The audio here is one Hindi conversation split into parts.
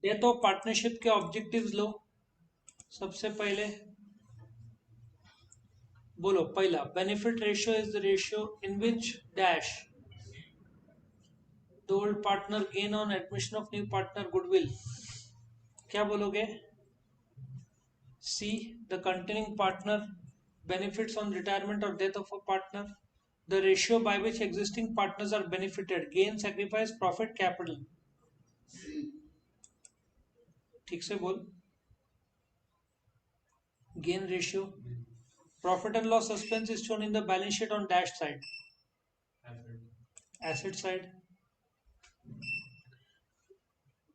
डेथ ऑफ पार्टनरशिप के ऑब्जेक्टिव्स लो। सबसे पहले बोलो, पहला benefit ratio is the ratio in which dash the old partner gain on admission of new partner goodwill. क्या बोलोगे? C. The continuing partner benefits on retirement or death of a partner. The ratio by which existing partners are benefited. Gain, sacrifice, profit, capital. ठीक से बोल। Gain ratio. Profit and loss suspense is shown in the balance sheet on dash side. Asset side.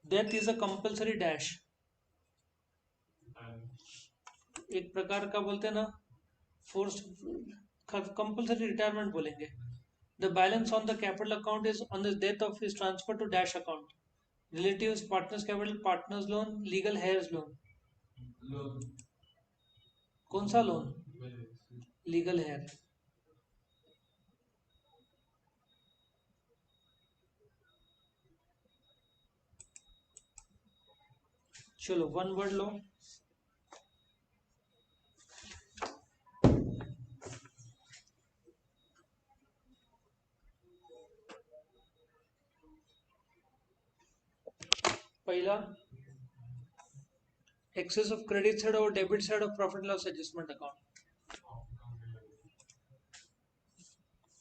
Death is a compulsory dash. एक प्रकार का बोलते हैं ना, फोर्स कंपल्सरी रिटायरमेंट बोलेंगे। The balance on the capital account is on the death of his transfer to dash account. Relatives, partners capital, partners loan, legal heirs loan. कौन सा लोन? Legal heir. चलो वन वर्ड लो। पहला एक्सेस ऑफ क्रेडिट साइड और debit side of profit loss adjustment account.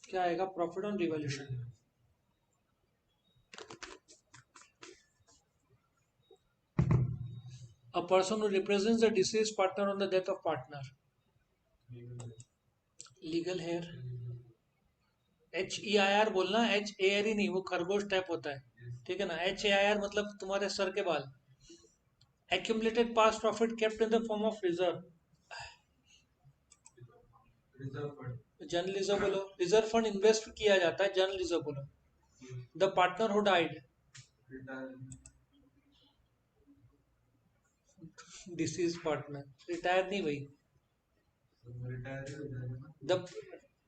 क्या आएगा? Profit on revaluation. A person who represents the deceased partner on the death of partner. Legal heir. HEIR बोलना, HAR ही नहीं, वो खरगोश टाइप होता है, ठीक है ना। HAIR मतलब तुम्हारे सर के बाल। Accumulated past profit kept in the form of reserve. General reserve बोलो। रिजर्व फंड इन्वेस्ट किया जाता है, जनरल रिजर्व बोलो। The partner who died, deceased partner. Retire नहीं भाई, द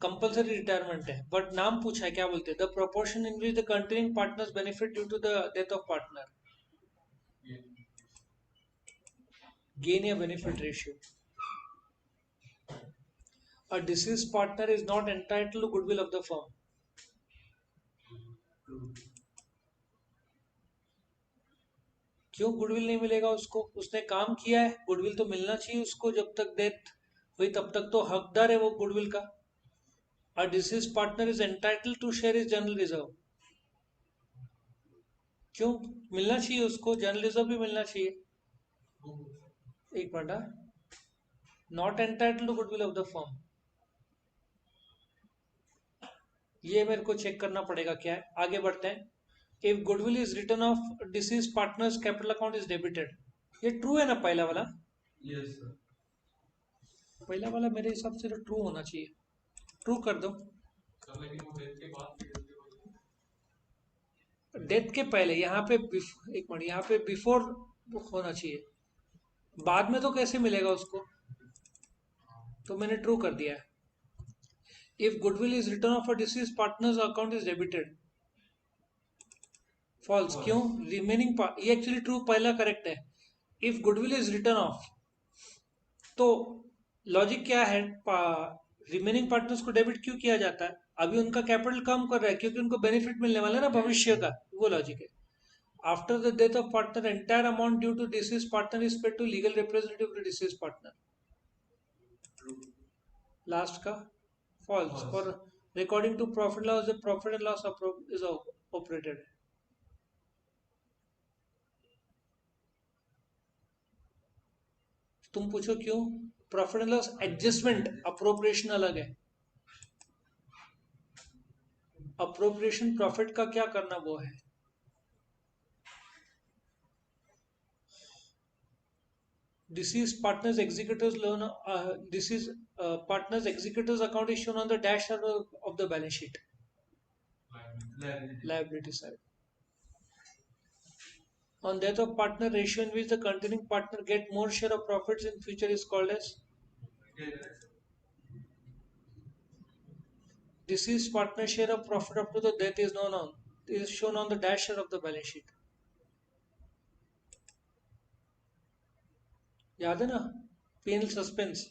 कंपल्सरी रिटायरमेंट है, बट नाम पूछा है, क्या बोलते हैं? The proportion in which the continuing partners benefit due to the death of partner. Gain या benefit ratio. A deceased partner is not entitled to goodwill of the firm. क्यों गुडविल नहीं मिलेगा उसको? उसने काम किया है, गुडविल तो मिलना चाहिए उसको। जब तक डेथ हुई तब तक तो हकदार है वो गुडविल का। A deceased partner is entitled to share his general reserve. क्यों मिलना चाहिए उसको? जनरल रिजर्व भी मिलना चाहिए। एक minute, not entitled to goodwill of the firm, ये मेरे को चेक करना पड़ेगा क्या है। आगे बढ़ते हैं। If goodwill is written of disease partners capital account is debited. ये ट्रू है ना पहला वाला? Yes sir. पहला वाला मेरे हिसाब से तो ट्रू होना चाहिए। ट्रू कर दो। डेथ के पहले यहाँ पे एक मिनट, यहाँ पे बिफोर होना चाहिए। बाद में तो कैसे मिलेगा उसको? तो मैंने ट्रू कर दिया है। If goodwill is written off a deceased partner's account is debited. False. क्यों? रिमेनिंग ये एक्चुअली ट्रू, पहला करेक्ट है। If goodwill is written off, तो लॉजिक क्या है? रिमेनिंग पार्टनर्स को डेबिट क्यों किया जाता है? अभी उनका कैपिटल कम कर रहा है क्योंकि उनको बेनिफिट मिलने वाला है ना भविष्य का, वो लॉजिक है। After the death of partner entire amount due to deceased partner is paid to legal representative of the deceased partner. Last का falls. For recording to profit loss, the profit and loss is operated. तुम पूछो क्यों? Profit and loss adjustment, appropriation अलग है। अप्रोप्रिएशन प्रॉफिट का क्या करना वो है। Deceased partners executors loan, deceased partners executors account is shown on the dash side of the balance sheet. Liability side. On death of partner, ratio in which the continuing partner get more share of profits in future is called as deceased partner share of profit up to the death is known on, is shown on the dash side of the balance sheet. याद है ना, पेनल सस्पेंस,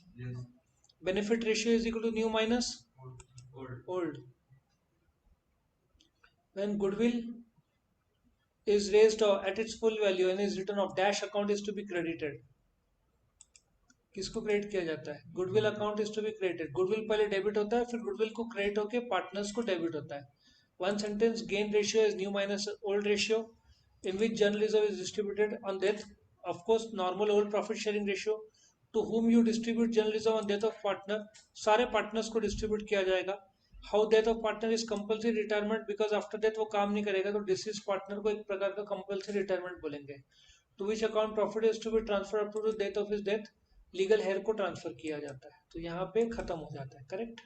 benefit ratio is equal to new minus old. When goodwill is raised at its full value and is written off, dash account is to be credited. किसको क्रेडिट किया जाता है? Goodwill account is to be credited. Goodwill पहले डेबिट होता है, फिर गुडविल को क्रेडिट होकर पार्टनर्स को डेबिट होता है. One sentence, gain ratio is new minus old ratio in which general reserve is distributed on death. Of course, normal old profit sharing ratio. To whom you distribute general reserve on death of partner? सारे पार्टनर्स को डिस्ट्रीब्यूट किया जाएगा. How death of partner is compulsory retirement, because after death वो काम नहीं करेगा, तो डिसीज पार्टनर को एक प्रकार का कंपल्सरी रिटायरमेंट बोलेंगे. To which account profit is to be transfer up to death of his death, legal heir को ट्रांसफर किया जाता है. तो यहाँ पे खत्म हो जाता है. करेक्ट.